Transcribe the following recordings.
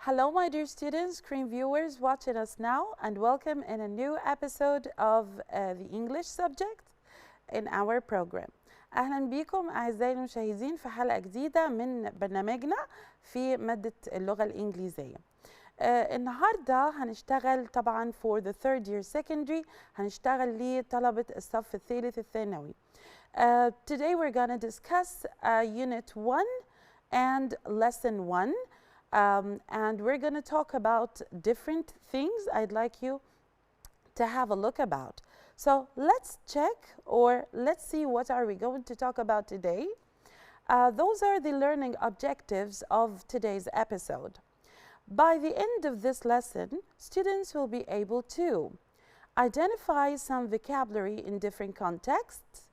Hello, my dear students, screen viewers watching us now, and welcome in a new episode of the English subject in our program. أهلا بكم أعزائي المشاهدين في حلقة جديدة من برنامجنا في مادة اللغة الإنجليزية. النهاردة هنشتغل طبعا for the third year secondary، هنشتغل لطلبة الصف الثالث الثانوي. Today we're going to discuss Unit 1 and Lesson 1. And we're going to talk about different things I'd like you to have a look about. So let's check, or let's see what are we going to talk about today. Those are the learning objectives of today's episode. By the end of this lesson, students will be able to identify some vocabulary in different contexts.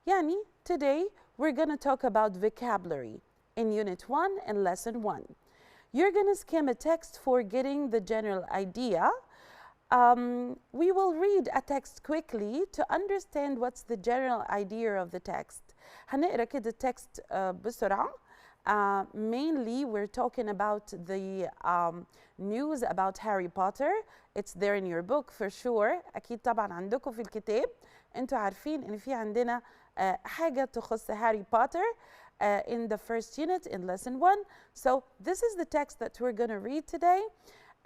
Yani, today we're going to talk about vocabulary in Unit 1 and Lesson 1. You're going to skim a text for getting the general idea. We will read a text quickly to understand what's the general idea of the text. هنقرأ كده text بسرعة. Mainly we're talking about the news about Harry Potter. It's there in your book for sure. أكيد طبعا عندكم في الكتاب. انتوا عارفين إن في عندنا حاجة تخص هاري بوتر in the first unit in lesson 1. So this is the text that we're going to read today,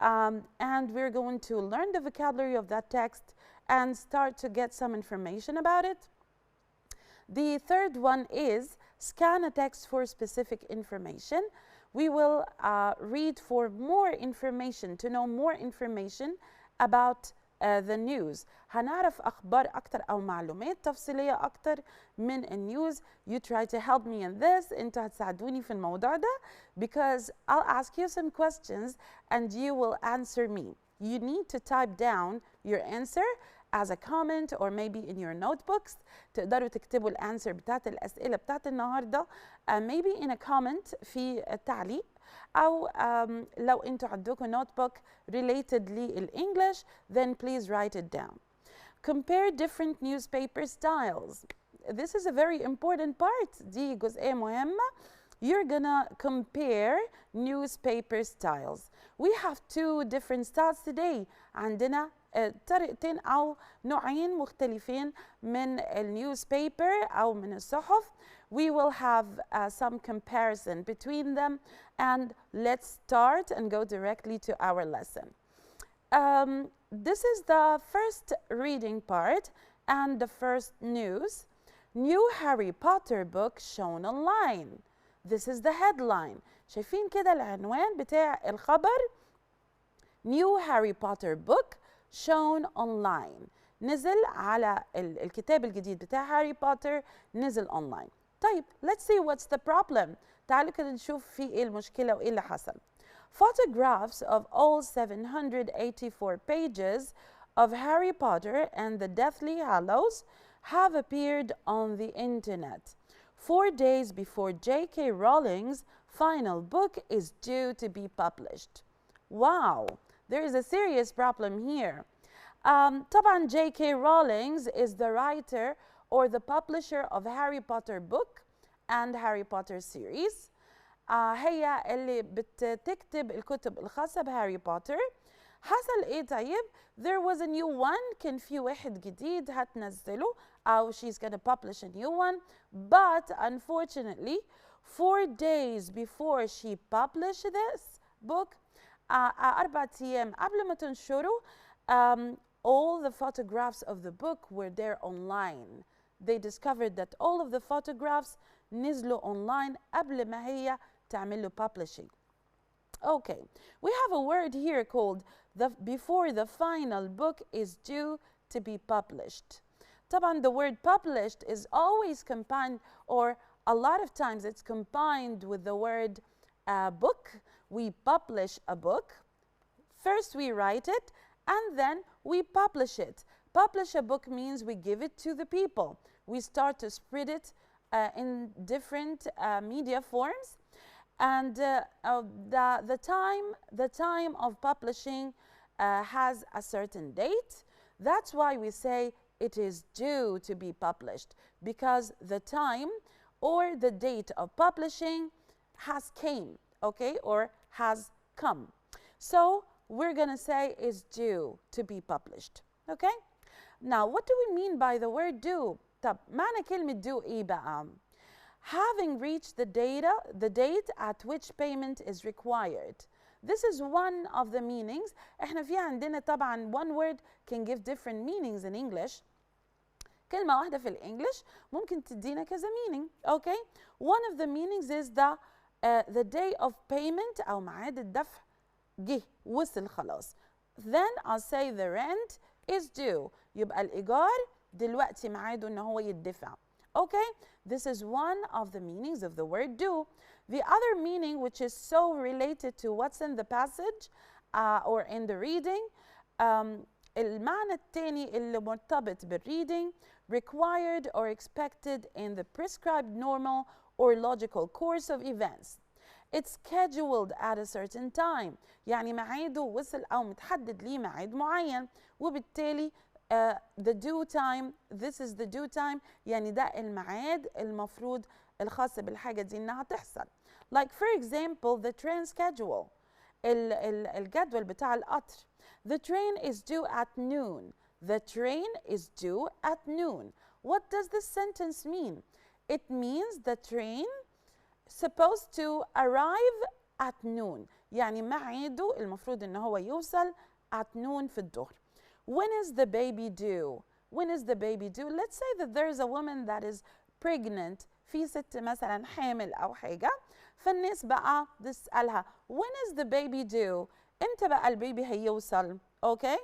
and we're going to learn the vocabulary of that text and start to get some information about it. The third one is scan a text for specific information. We will read for more information, to know more information about the news. هنعرف أخبار أكتر أو معلومات تفصيلية أكتر من النيوز. You try to help me in this. أنتوا هتساعدوني في الموضوع ده because I'll ask you some questions and you will answer me. You need to type down your answer as a comment or maybe in your notebooks. تقدروا تكتبوا الانسر بتاعت الأسئلة بتاعت النهاردة maybe in a comment في التعليق. أو لو أنتوا عندكم notebook related للإنجليش then please write it down. Compare different newspaper styles. This is a very important part. دي جزئية مهمة. You're gonna compare newspaper styles. We have two different styles today. عندنا طريقتين أو نوعين مختلفين من newspaper أو من الصحف. We will have some comparison between them, and let's start and go directly to our lesson. This is the first reading part and the first news. New Harry Potter book shown online. This is the headline. شايفين كده العنوان بتاع الخبر؟ New Harry Potter book shown online. نزل على الكتاب الجديد بتاع هاري بوتر نزل online. طيب let's see what's the problem. تعالوا كده نشوف في ايه المشكلة وايه اللي حصل. Photographs of all 784 pages of Harry Potter and the Deathly Hallows have appeared on the internet 4 days before J.K. Rowling's final book is due to be published. Wow, there is a serious problem here. طبعا J.K. Rowling is the writer or the publisher of Harry Potter book and Harry Potter series. هي اللي بتكتب الكتب الخاصة بهاري بوتر. حصل ايه طيب؟ There was a new one. كان في واحد جديد هتنزله أو she's gonna publish a new one. But unfortunately, 4 days before she published this book, 4 أيام قبل ما تنشره, all the photographs of the book were there online. They discovered that all of the photographs نزلوا online قبل ما هي تعمل publishing. Okay, we have a word here called before the final book is due to be published. طبعا the word published is always combined, or a lot of times it's combined with the word book. We publish a book. First we write it and then we publish it. Publish a book means we give it to the people. We start to spread it in different media forms, and the time of publishing has a certain date. That's why we say it is due to be published, because the time or the date of publishing has came, okay, or has come. So we're gonna say is due to be published. Okay? Now, what do we mean by the word due? طب معنى كلمة due إيه بقى؟ Having reached the date at which payment is required. This is one of the meanings. احنا في عندنا طبعا one word can give different meanings in English. كلمة واحدة في الإنجليش ممكن تدينا كذا meaning. Okay? One of the meanings is the day of payment أو ميعاد الدفع جه وصل خلاص. Then I'll say the rent is due. يبقى الإيجار دلوقتي ميعاده إن هو يدفع. Okay? This is one of the meanings of the word due. The other meaning, which is so related to what's in the passage or in the reading, المعنى الثاني اللي مرتبط بالreading, required or expected in the prescribed normal or logical course of events. It's scheduled at a certain time. يعني ميعاده وصل أو متحدد ليه ميعاد معين، وبالتالي the due time, this is the due time، يعني ده الميعاد المفروض الخاص بالحاجة دي إنها تحصل. Like for example the train schedule، الجدول بتاع القطر. The train is due at noon. The train is due at noon. What does this sentence mean? It means the train supposed to arrive at noon. يعني ميعاده المفروض إن هو يوصل at noon في الظهر. When is the baby due? When is the baby due? Let's say that there is a woman that is pregnant. في ست مثلا حامل أو حاجة، فالناس بقى تسألها when is the baby due؟ إمتى بقى البيبي هيوصل؟ Okay?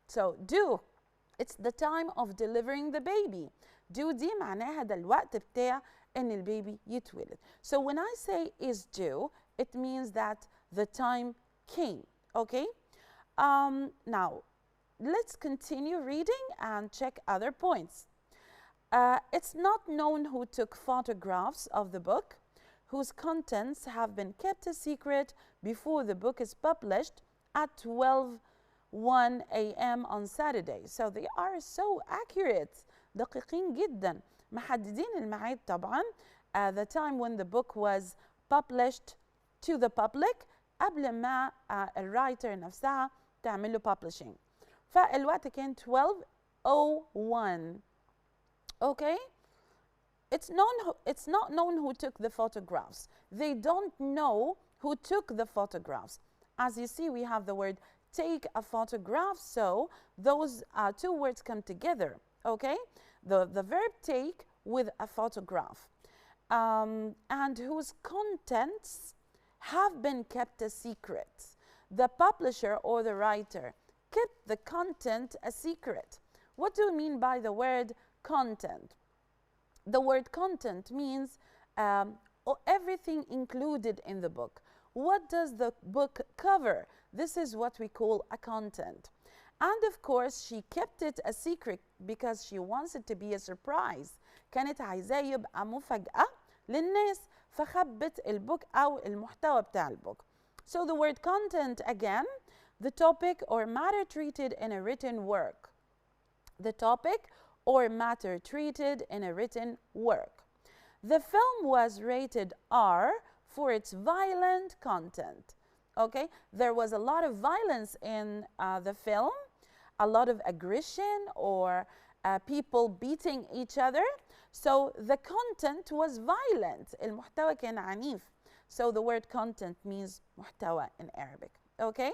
So due, it's the time of delivering the baby. Due دي معناها ده الوقت بتاع إن البيبي يتولد. So when I say is due, it means that the time came. Okay? Now, let's continue reading and check other points. It's not known who took photographs of the book, whose contents have been kept a secret before the book is published at 12:01 a.m. on Saturday. So they are so accurate. دقيقين جدا. محددين الميعاد طبعا. The time when the book was published to the public قبل ما الرايتر نفسها تعمل له publishing. فالوقت كان 12:01. Okay? It's not known who took the photographs. They don't know who took the photographs. As you see, we have the word take a photograph, so those two words come together. Okay? The verb take with a photograph. And whose contents have been kept a secret. The publisher or the writer kept the content a secret. What do we mean by the word content? The word content means everything included in the book. What does the book cover? This is what we call a content. And of course, she kept it a secret because she wants it to be a surprise. كانت عايزاه يبقى مفاجأة للناس، فخبت البوك أو المحتوى بتاع البوك. So the word content again, the topic or matter treated in a written work. The topic or matter treated in a written work. The film was rated R for its violent content. Okay, there was a lot of violence in the film, a lot of aggression or people beating each other. So the content was violent. المحتوى كان عنيف. So the word content means محتوى in Arabic. Okay,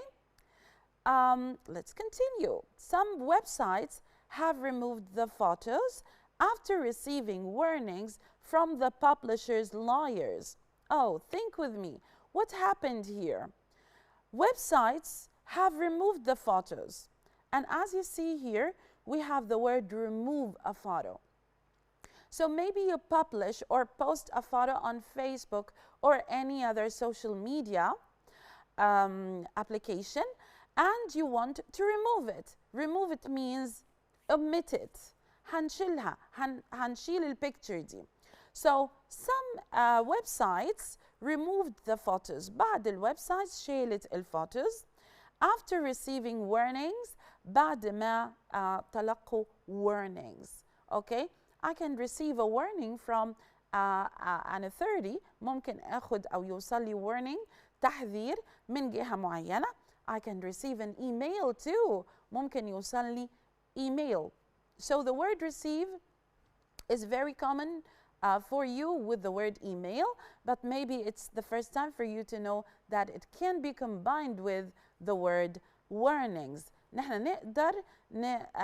let's continue. Some websites have removed the photos after receiving warnings from the publisher's lawyers. Oh, think with me. What happened here? Websites have removed the photos. And as you see here, we have the word remove a photo. So maybe you publish or post a photo on Facebook or any other social media application, and you want to remove it. Remove it means omit it. هنشيلها. هنشيل البيكتشر دي. So some websites removed the photos. بعض الويب-سايتس شالت الفوتوز after receiving warnings. بعد ما تلقوا warnings. Okay? I can receive a warning from an authority. ممكن اخد او يوصل لي warning تحذير من جهة معينة. I can receive an email too. ممكن يوصلني email. So the word receive is very common for you with the word email, but maybe it's the first time for you to know that it can be combined with the word warnings. نحن نقدر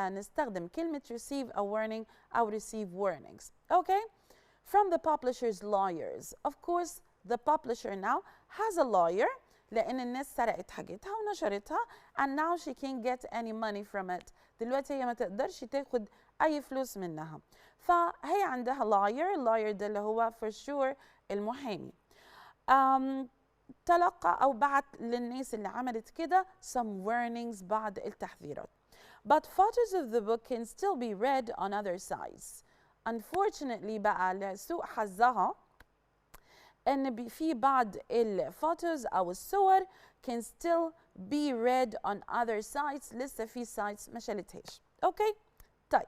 نستخدم كلمة receive a warning أو receive warnings. Okay? From the publisher's lawyers. Of course, the publisher now has a lawyer لأن الناس سرقت حاجتها ونشرتها and now she can't get any money from it. دلوقتي هي ما تقدرش تاخد أي فلوس منها. فهي عندها lawyer ده اللي هو for sure المحامي. تلقى أو بعت للناس اللي عملت كده some warnings بعض التحذيرات. But photos of the book can still be read on other sites. Unfortunately بقى لسوء حظها ان في بعض الفوتوز او الصور can still be read on other sites. لسه في sites ما شالتهاش. Okay. طيب.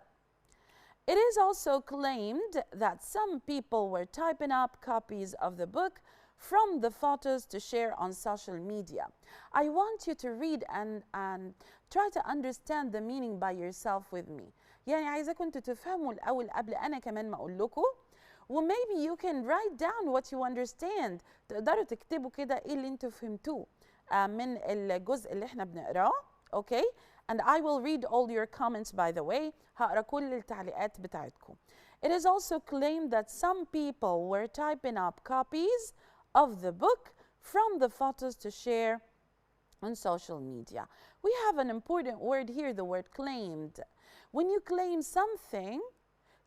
It is also claimed that some people were typing up copies of the book from the photos to share on social media. I want you to read and try to understand the meaning by yourself with me. يعني عايزاكم انتوا تفهموا الأول قبل أنا كمان ما أقول لكم. maybe you can write down what you understand. تقدروا تكتبوا كده إيه اللي انتوا فهمتوه من الجزء اللي احنا بنقراه. Okay? And I will read all your comments by the way. هقرا كل التعليقات بتاعتكم. It is also claimed that some people were typing up copies of the book from the photos to share on social media. We have an important word here, the word claimed. When you claim something,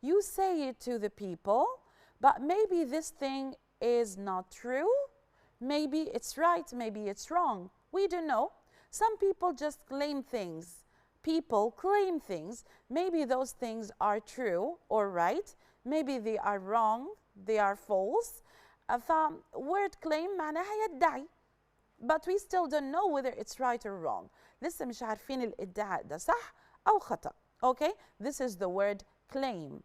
you say it to the people, but maybe this thing is not true. Maybe it's right, maybe it's wrong. We don't know. Some people just claim things. People claim things. Maybe those things are true or right. Maybe they are wrong, they are false. Word claim معناها يدعي. But we still don't know whether it's right or wrong. لسه مش عارفين الادعاء ده صح أو خطأ. Okay? This is the word claim.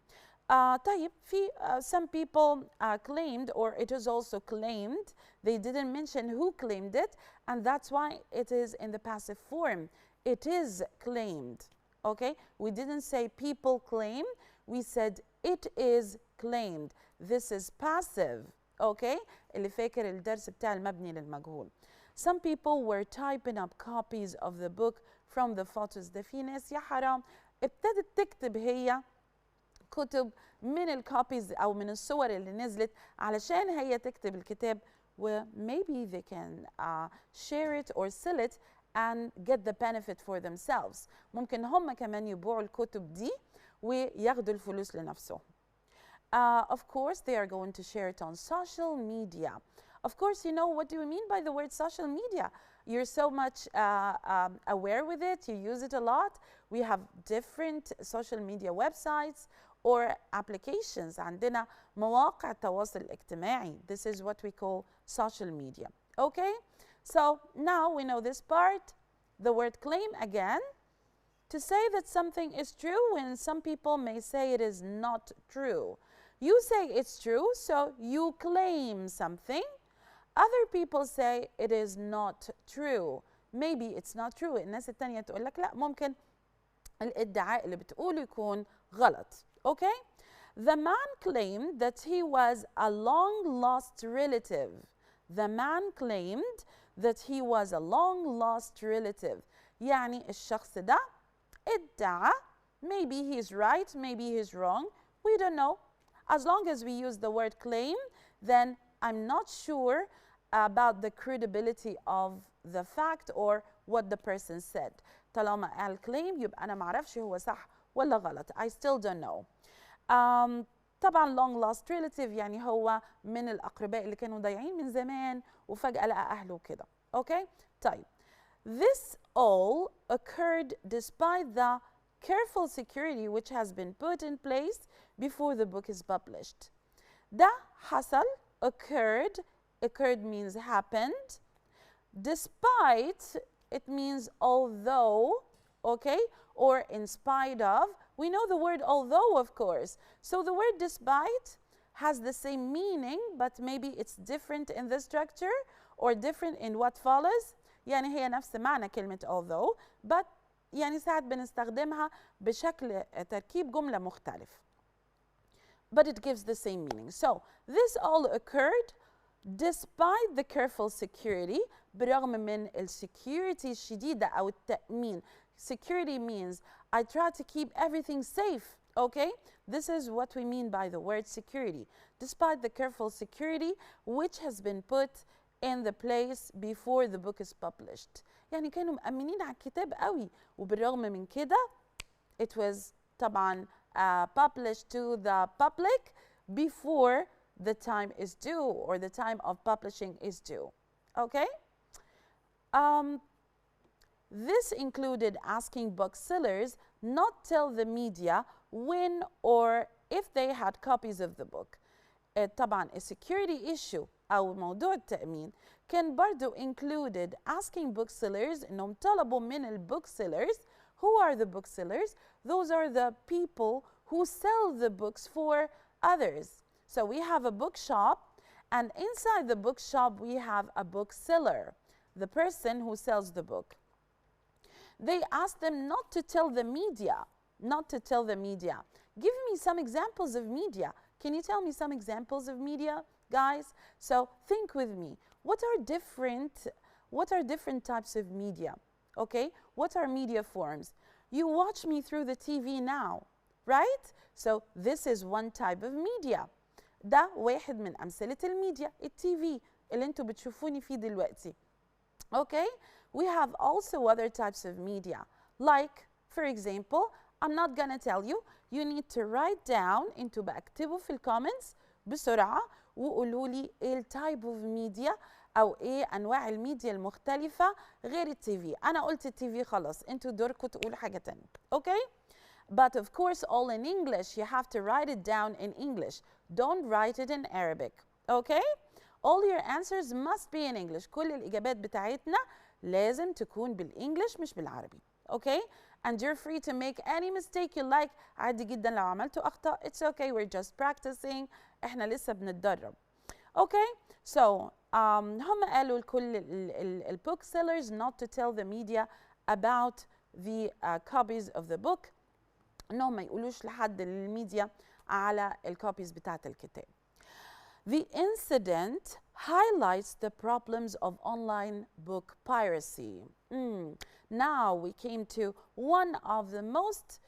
طيب في some people claimed, or it is also claimed. They didn't mention who claimed it, and that's why it is in the passive form. It is claimed. Okay? We didn't say people claim. We said it is claimed. This is passive. Okay? اللي فاكر الدرس بتاع المبني للمجهول. Some people were typing up copies of the book from the photos. ده في ناس يا حرام ابتدت تكتب هي كتب من الكوبيز أو من الصور اللي نزلت علشان هي تكتب الكتاب و maybe they can share it or sell it and get the benefit for themselves. ممكن هم كمان يبيعوا الكتب دي وياخدوا الفلوس لنفسهم. Of course, they are going to share it on social media. Of course, you know, what do we mean by the word social media? You're so much aware with it, you use it a lot. We have different social media websites or applications. عندنا مواقع التواصل الاجتماعي. This is what we call social media. Okay? So now we know this part. The word claim again. To say that something is true when some people may say it is not true. You say it's true, so you claim something. Other people say it is not true. Maybe it's not true. الناس التانية تقول لك لا ممكن الادعاء اللي بتقوله يكون غلط. Okay? The man claimed that he was a long lost relative. The man claimed that he was a long lost relative. يعني الشخص ده ادعى. Maybe he's right, maybe he's wrong. We don't know. As long as we use the word claim, then I'm not sure about the credibility of the fact or what the person said. طالما قال claim يبقى أنا معرفش هو صح ولا غلط. I still don't know. طبعا long lost relative يعني هو من الأقرباء اللي كانوا ضايعين من زمان وفجأة لقى أهله كده. Okay? طيب. This all occurred despite the careful security which has been put in place before the book is published. ده حصل, occurred means happened. Despite, it means although, okay, or in spite of. We know the word although, of course. So the word despite has the same meaning, but maybe it's different in the structure or different in what follows. يعني هي نفس معنى كلمة although but يعني ساعات بنستخدمها بشكل تركيب جملة مختلف. But it gives the same meaning. So this all occurred despite the careful security. برغم من security الشديدة أو التأمين. Security means I try to keep everything safe. Okay? This is what we mean by the word security. Despite the careful security which has been put in the place before the book is published. يعني كانوا مأمنين على الكتاب قوي وبالرغم من كده it was طبعا published to the public before the time is due or the time of publishing is due. Okay? This included asking booksellers not tell the media when or if they had copies of the book. طبعا a security issue أو موضوع التأمين كان برضو included asking booksellers إنهم طلبوا من الbooksellers. Who are the booksellers? Those are the people who sell the books for others. So we have a bookshop, and inside the bookshop we have a bookseller, the person who sells the book. They asked them not to tell the media, not to tell the media. Give me some examples of media. Can you tell me some examples of media, guys? So think with me. What are different types of media? Okay, what are media forms? You watch me through the TV now, right? So this is one type of media. ده واحد من أمثلة الميديا التي اللي انتوا بتشوفوني فيه دلوقتي. Okay, we have also other types of media. Like, for example, I'm not gonna tell you. You need to write down انتوا بكتبوا في الكومنتس بسرعة وقولوا لي ايه التايب اوف ميديا او ايه انواع الميديا المختلفة غير التي انا قلت التي خلاص انتوا دوركم تقولوا حاجة تانية. Okay? But of course all in English. You have to write it down in English. Don't write it in Arabic. Okay? All your answers must be in English. كل الإجابات بتاعتنا لازم تكون بالإنجليش مش بالعربي. Okay? And you're free to make any mistake you like. عادي جدا لو عملتوا أخطاء. It's okay. We're just practicing. إحنا لسه بنتدرب. Okay? So هم قالوا لكل booksellers not to tell the media about the copies of the book. إنهم ما يقولوش لحد الميديا على الكوبيز بتاعت الكتاب. The incident highlights the problems of online book piracy. Now we came to one of the most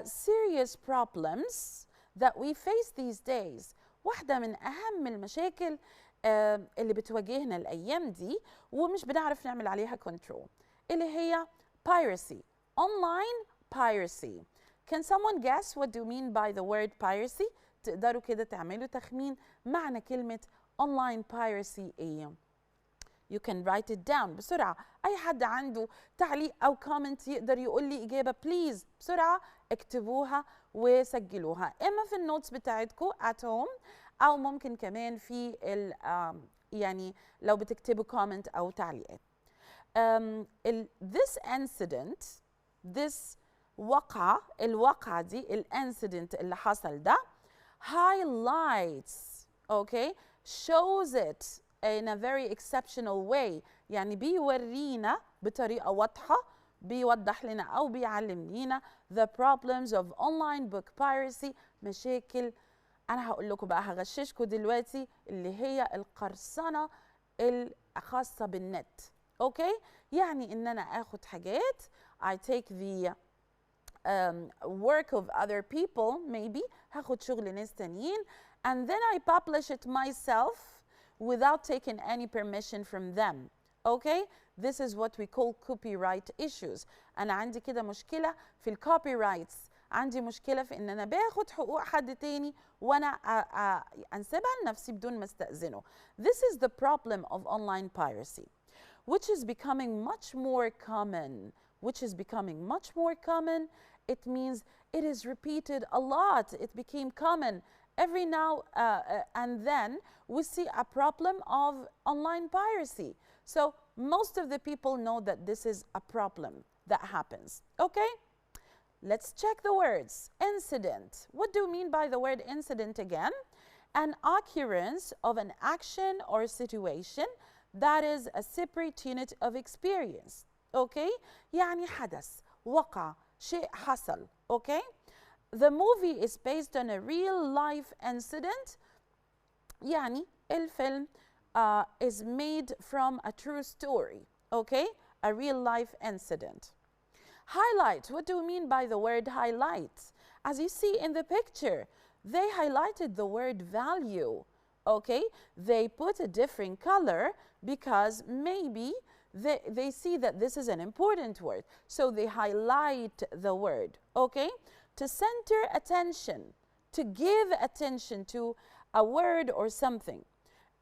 serious problems that we face these days. واحدة من أهم المشاكل اللي بتواجهنا الأيام دي ومش بنعرف نعمل عليها control اللي هي piracy. Online piracy. Can someone guess what do you mean by the word piracy? تقدروا كده تعملوا تخمين معنى كلمة online piracy ايه؟ You can write it down بسرعة. أي حد عنده تعليق أو comment يقدر يقول لي إجابة please بسرعة اكتبوها وسجلوها إما في النوتس بتاعتكم at home أو ممكن كمان في يعني لو بتكتبوا comment أو تعليقات. This incident, this الواقعة دي الانسيدنت اللي حصل ده highlights, okay, shows it in a very exceptional way. يعني بيورينا بطريقة واضحة بيوضح لنا أو بيعلم لنا the problems of online book piracy. مشاكل أنا هقول لكم بقى هغششكم دلوقتي اللي هي القرصنة الخاصة بالنت. okay, يعني إن أنا آخد حاجات I take the work of other people maybe هاخد شغل ناس تانيين and then I publish it myself without taking any permission from them. Okay, this is what we call copyright issues. أنا عندي كده مشكلة في الcopyrights. عندي مشكلة في إن أنا باخد حقوق حد تاني وأنا أنسبها لنفسي بدون ما استأذنه. This is the problem of online piracy, which is becoming much more common. It means it is repeated a lot. It became common. Every now and then we see a problem of online piracy. So most of the people know that this is a problem that happens. Okay? Let's check the words. Incident. What do you mean by the word incident again? An occurrence of an action or situation that is a separate unit of experience. Okay, يعني حدث وقع شيء حصل. Okay, the movie is based on a real life incident. يعني الفيلم is made from a true story. Okay, a real life incident. Highlight, what do we mean by the word highlight? As you see in the picture, they highlighted the word value. Okay, they put a different color because maybe they see that this is an important word, so they highlight the word. Okay, to center attention, to give attention to a word or something.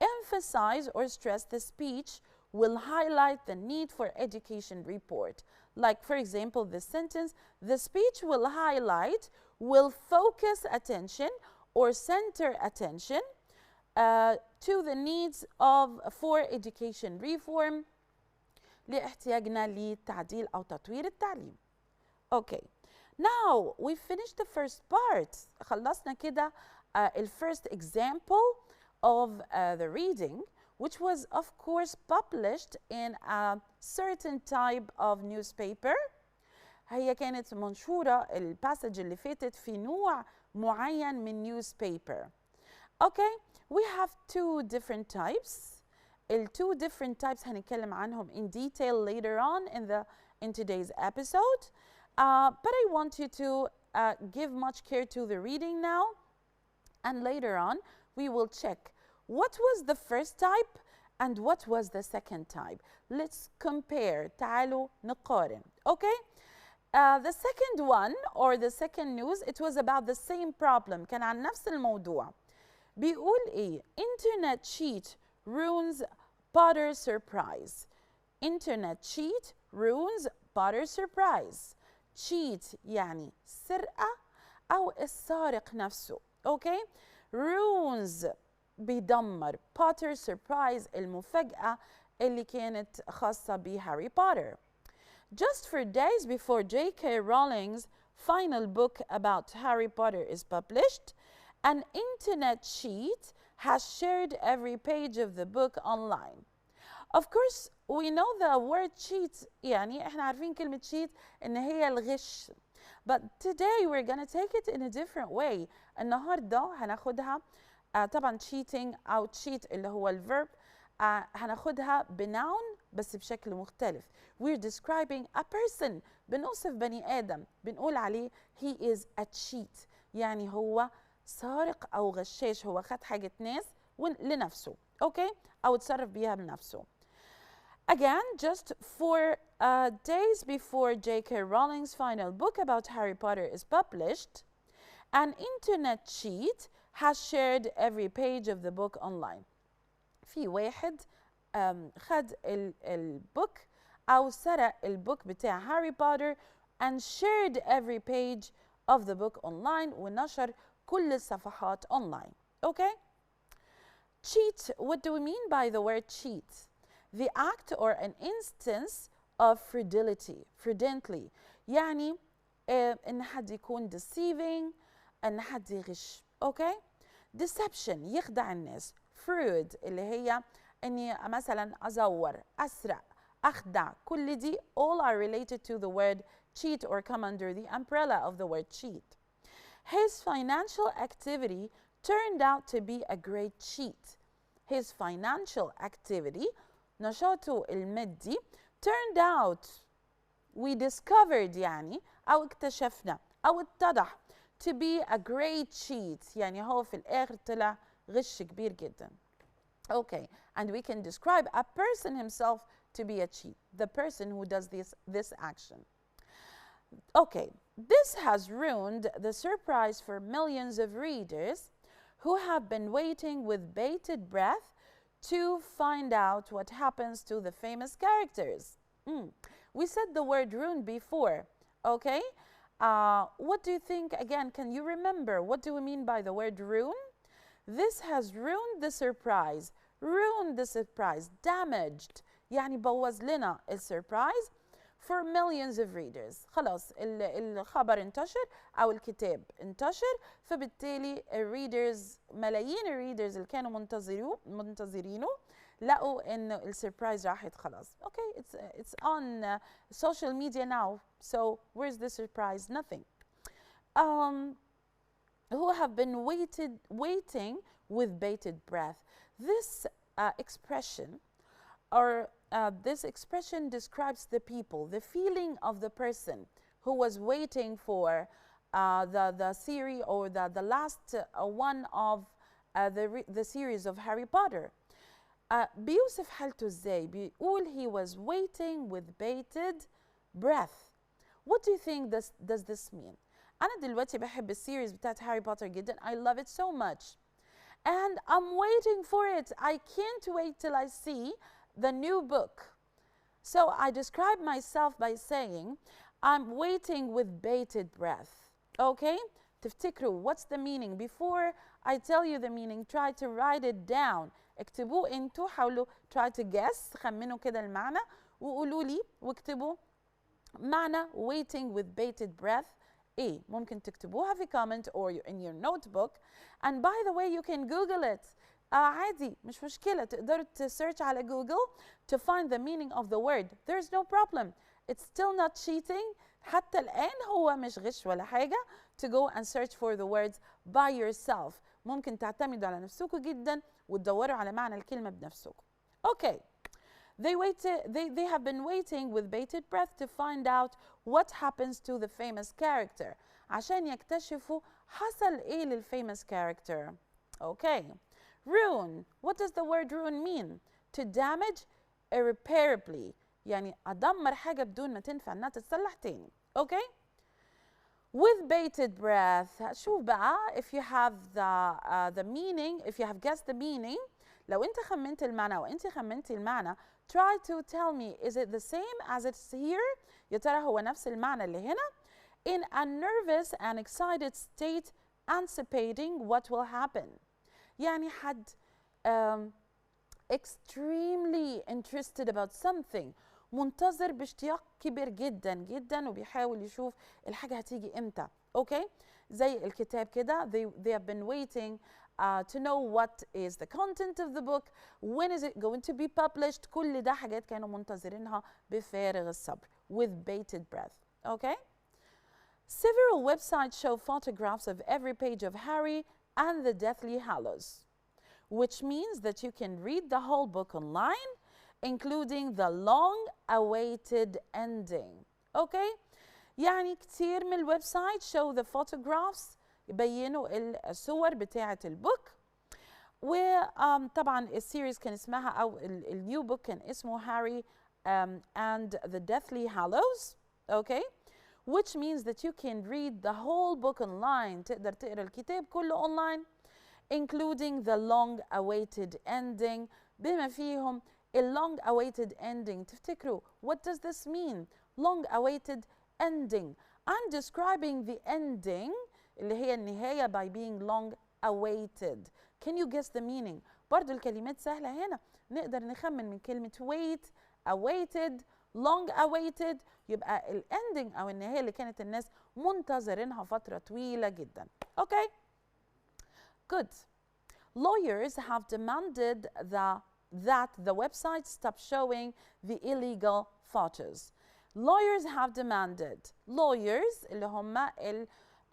Emphasize or stress the speech will highlight the need for education report. Like, for example, this sentence, the speech will highlight, will focus attention or center attention to the needs for education reform, لاحتياجنا لتعديل أو تطوير التعليم. Okay, now we finished the first part. خلصنا كده the first example of the reading, which was of course published in a certain type of newspaper. هي كانت منشورة الباسج اللي فاتت في نوع معين من newspaper. Okay, we have two different types. two different types هنتكلم عنهم in detail later on in today's episode. But I want you to give much care to the reading now, and later on we will check what was the first type and what was the second type. Let's compare. تعالوا نقارن. Okay? The second one, or the second news, it was about the same problem. كان عن نفس الموضوع. بيقول إيه؟ Internet cheat ruins Potter surprise. Internet cheat ruins Potter surprise. Cheat يعني سرقة أو السارق نفسه. Okay? Ruins بيدمر. Potter surprise المفاجأة اللي كانت خاصة بهاري بوتر. Just 4 days before J.K. Rowling's final book about Harry Potter is published, an internet cheat has shared every page of the book online. Of course, we know the word cheat, يعني احنا عارفين كلمة cheat إن هي الغش. But today we're going to take it in a different way. النهاردة هناخدها طبعا cheating أو cheat اللي هو الverb هناخدها بnoun بس بشكل مختلف. We're describing a person. بنوصف بني آدم بنقول عليه he is a cheat. يعني هو سارق أو غشاش، هو خد حاجة ناس لنفسه. Okay? أو اتصرف بيها بنفسه. Again, just 4 days before J.K. Rowling's final book about Harry Potter is published, an internet cheat has shared every page of the book online. في واحد خد البوك أو سرق البوك بتاع هاري بوتر and shared every page of the book online ونشر كل الصفحات online. Okay? Cheat, what do we mean by the word cheat? The act or an instance of fraudulently يعني إن حد يكون deceiving، إن حد يغش. Okay? Deception يخدع الناس. Fraud اللي هي إني مثلا أزور، أسرق، أخدع، كل دي all are related to the word cheat or come under the umbrella of the word cheat. His financial activity turned out to be a great cheat. His financial activity نشاطه المادي turned out we discovered يعني أو اكتشفنا أو اتضح to be a great cheat يعني هو في الآخر طلع غش كبير جدا. Okay, and we can describe a person himself to be a cheat, the person who does this action. Okay, this has ruined the surprise for millions of readers who have been waiting with bated breath to find out what happens to the famous characters. We said the word ruin before, okay? What do you think, again, can you remember? What do we mean by the word ruin? This has ruined the surprise. Ruined the surprise. Damaged. يعني بوظ لنا السربرايز for millions of readers. خلاص الخبر انتشر أو الكتاب انتشر، فبالتالي الريدرز ملايين الريدرز اللي كانوا منتظرينه لقوا انه السربرايز راحت خلاص. Okay, it's on social media now. So where's the surprise? Nothing. Who have been waiting with bated breath. This expression this expression describes the people, the feeling of the person who was waiting for the series or the last one of the series of Harry Potter. بيوصف حالته ازاي؟ بيقول he was waiting with bated breath. What do you think does this mean? أنا دلوقتي بحب السيريز بتاعت هاري بوتر جدا. I love it so much. And I'm waiting for it. I can't wait till I see the new book. So I describe myself by saying I'm waiting with bated breath. Okay? تفتكروا what's the meaning? Before I tell you the meaning, try to write it down. اكتبوه انتوا، حاولوا try to guess، خمنوا كده المعنى وقولوا لي واكتبوا معنى waiting with bated breath ايه. ممكن تكتبوها في comment or in your notebook. And by the way you can Google it. عادي مش مشكلة، تقدروا تسيرش على جوجل to find the meaning of the word. There's no problem. It's still not cheating. حتى الآن هو مش غش ولا حاجة to go and search for the words by yourself. ممكن تعتمدوا على نفسكم جدا وتدوروا على معنى الكلمة بنفسكم. Okay. They have been waiting with bated breath to find out what happens to the famous character. عشان يكتشفوا حصل ايه للfamous character. Okay. Ruin. What does the word ruin mean? To damage irreparably. يعني أدمر حاجة بدون ما تنفع إنها تتصلح تاني. Okay. With bated breath. شوف بقى if you have the meaning, if you have guessed the meaning. لو أنت خمنت المعنى وأنت خمنتي المعنى, try to tell me, is it the same as it's here? يا ترى هو نفس المعنى اللي هنا? In a nervous and excited state, anticipating what will happen. يعني حد extremely interested about something. منتظر باشتياق كبير جدا جدا وبيحاول يشوف الحاجة هتيجي امتى. Okay? زي الكتاب كده. They have been waiting to know what is the content of the book, when is it going to be published. كل ده حاجات كانوا منتظرينها بفارغ الصبر. With bated breath. Okay? Several websites show photographs of every page of Harry and the Deathly Hallows, which means that you can read the whole book online, including the long-awaited ending. Okay? يعني كتير من الويب سايت show the photographs، يبينوا الصور بتاعة البوك. وطبعا السيريز كان اسمها أو النيو بوك كان اسمه Harry and the Deathly Hallows. Okay? Which means that you can read the whole book online. تقدر تقرأ الكتاب كله online, including the long-awaited ending. بما فيهم long-awaited ending. تفتكروا what does this mean? Long-awaited ending. I'm describing the ending اللي هي النهاية by being long-awaited. Can you guess the meaning? برضو الكلمات سهلة هنا. نقدر نخمن من كلمة wait, awaited, long-awaited. يبقى الending أو النهاية اللي كانت الناس منتظرينها فترة طويلة جدا. Okay? Good. Lawyers have demanded that the website stop showing the illegal photos. Lawyers have demanded. Lawyers اللي هم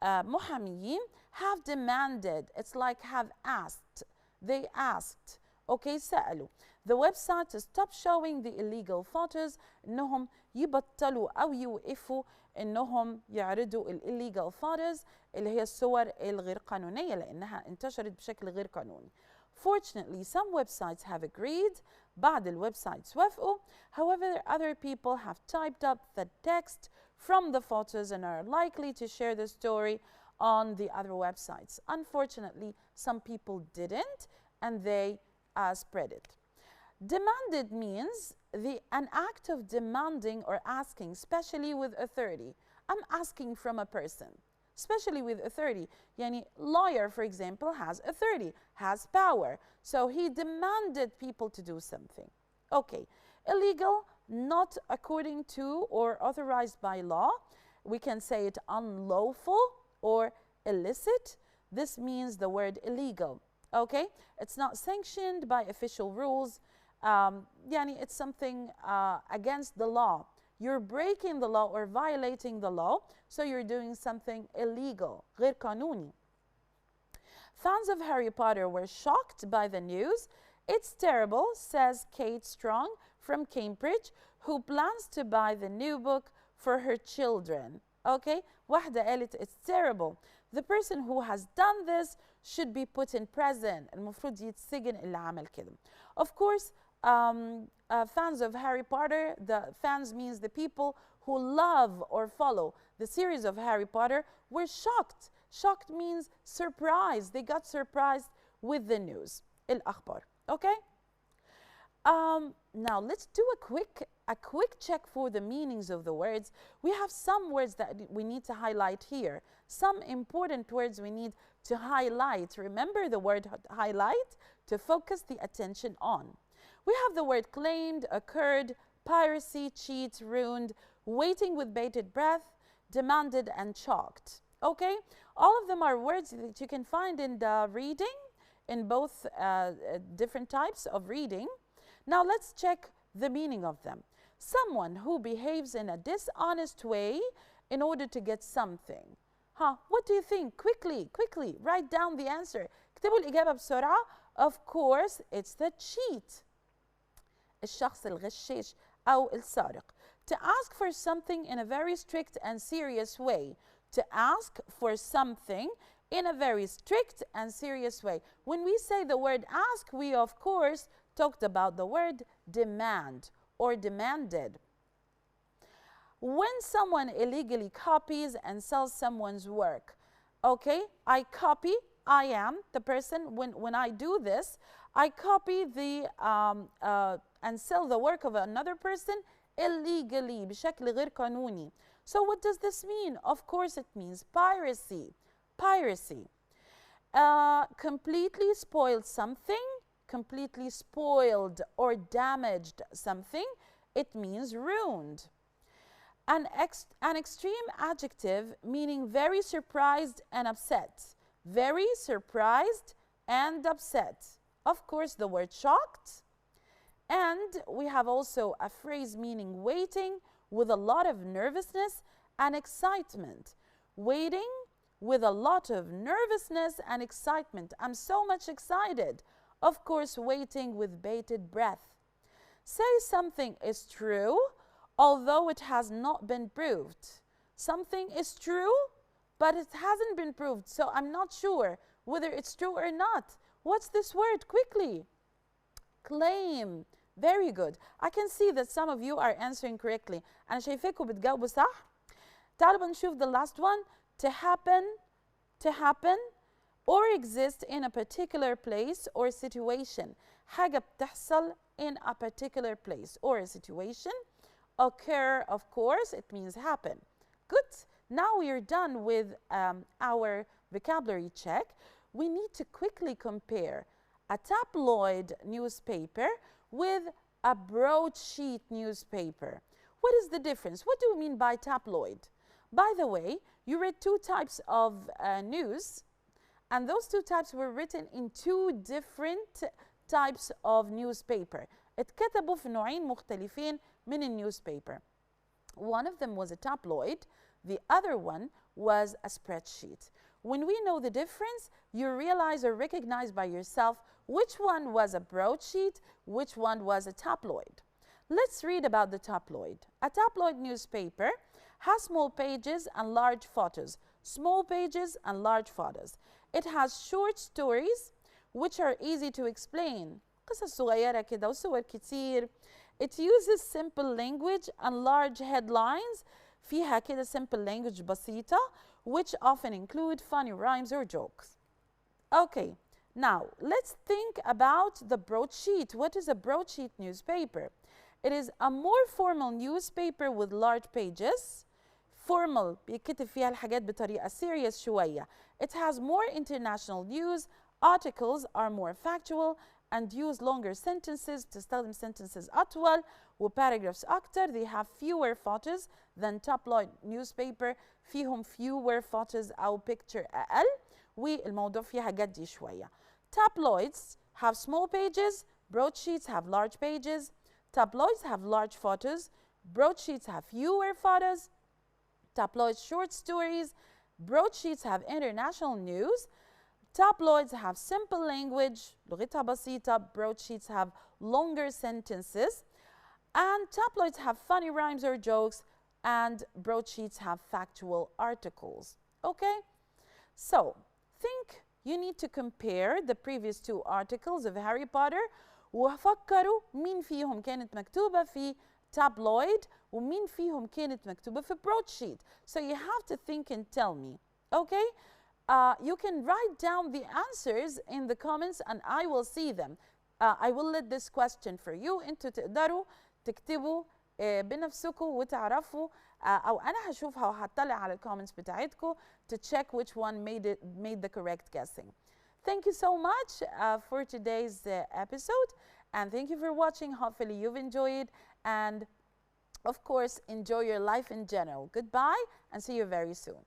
المحاميين have demanded. It's like have asked. They asked. Okay, سألوا. The website to stop showing the illegal photos. إنهم يبطلوا أو يوقفوا إنهم يعرضوا illegal photos اللي هي الصور الغير قانونية لأنها انتشرت بشكل غير قانوني. Fortunately, some websites have agreed. بعض الويب سايتس وافقوا. However, other people have typed up the text from the photos and are likely to share the story on the other websites. Unfortunately, some people didn't and they spread it. Demanded means an act of demanding or asking, especially with authority. I'm asking from a person. Especially with authority. Yani lawyer, for example, has authority, has power. So he demanded people to do something. Okay. Illegal, not according to or authorized by law. We can say it unlawful or illicit. This means the word illegal. Okay. It's not sanctioned by official rules. يعني it's something against the law. You're breaking the law or violating the law, so you're doing something illegal, غير قانوني. Fans of Harry Potter were shocked by the news. It's terrible, says Kate Strong from Cambridge, who plans to buy the new book for her children. Okay, واحدة قالت it's terrible. The person who has done this should be put in prison. المفروض يتسجن اللي عمل كده. Of course, fans of Harry Potter, the fans means the people who love or follow the series of Harry Potter, were shocked. Shocked means surprised. They got surprised with the news. الأخبار. Okay? Now let's do a quick check for the meanings of the words. We have some words that we need to highlight here. Some important words we need to highlight. Remember the word highlight to focus the attention on. We have the word claimed, occurred, piracy, cheat, ruined, waiting with bated breath, demanded, and chalked. Okay? All of them are words that you can find in the reading, in both different types of reading. Now let's check the meaning of them. Someone who behaves in a dishonest way in order to get something. What do you think? Quickly, write down the answer. اكتبوا الإجابة بسرعة. Of course, it's the cheat. الشخص الغشاش أو السارق. To ask for something in a very strict and serious way. To ask for something in a very strict and serious way. When we say the word ask, we of course talked about the word demand or demanded. When someone illegally copies and sells someone's work, okay, I copy, I am the person, when I do this, I copy the and sell the work of another person illegally, بشكل غير قانوني. So what does this mean? Of course it means piracy. Piracy. Completely spoiled something, completely spoiled or damaged something, it means ruined. An extreme adjective meaning very surprised and upset. Very surprised and upset. Of course, the word shocked. And we have also a phrase meaning waiting with a lot of nervousness and excitement. Waiting with a lot of nervousness and excitement. I'm so much excited. Of course, waiting with bated breath. Say something is true, although it has not been proved. Something is true, but it hasn't been proved, so I'm not sure whether it's true or not. What's this word? Quickly. Claim. Very good. I can see that some of you are answering correctly. أنا شايفاكم بتجاوبوا صح. تعالوا نشوف the last one. To happen or exist in a particular place or situation. حاجة بتحصل in a particular place or a situation. Occur, of course, it means happen. Good. Now we are done with our vocabulary check. We need to quickly compare a tabloid newspaper with a broadsheet newspaper. What is the difference? What do we mean by tabloid? By the way, you read two types of news, and those two types were written in two different types of newspaper. اتكتبوا في نوعين مختلفين من النيوزبيبر. One of them was a tabloid, the other one was a spreadsheet. When we know the difference, you realize or recognize by yourself which one was a broadsheet, which one was a tabloid. Let's read about the tabloid. A tabloid newspaper has small pages and large photos. Small pages and large photos. It has short stories which are easy to explain. قصص صغيرة كده وصور كتير. It uses simple language and large headlines. فيها كده simple language بسيطة, which often include funny rhymes or jokes. Okay, now let's think about the broadsheet. What is a broadsheet newspaper? It is a more formal newspaper with large pages. Formal بيكتب فيها الحاجات بطريقة serious شوية. It has more international news. Articles are more factual and use longer sentences. تستخدم sentences أطول وparagraphs أكتر. They have fewer photos than tabloid newspaper. فيهم fewer photos أو picture أقل. والموضوع فيها جدي شوية. Tabloids have small pages Broadsheets have large pages. Tabloids have large photos. Broadsheets have fewer photos. Tabloids short stories. Broadsheets have international news. Tabloids have simple language, لغتها بسيطة. Broadsheets have longer sentences. And tabloids have funny rhymes or jokes. And broadsheets have factual articles. Okay? So, think you need to compare the previous two articles of Harry Potter وفكروا مين فيهم كانت مكتوبة في tabloid ومين فيهم كانت مكتوبة في broadsheet. So you have to think and tell me. Okay? You can write down the answers in the comments and I will see them. I will let this question for you. انتوا تقدروا تكتبوا بنفسكم وتعرفوا او انا هشوفها وهطلع على الكومنتس بتاعتكم to check which one made the correct guessing. Thank you so much for today's episode and thank you for watching. Hopefully you've enjoyed and of course enjoy your life in general. Goodbye and see you very soon.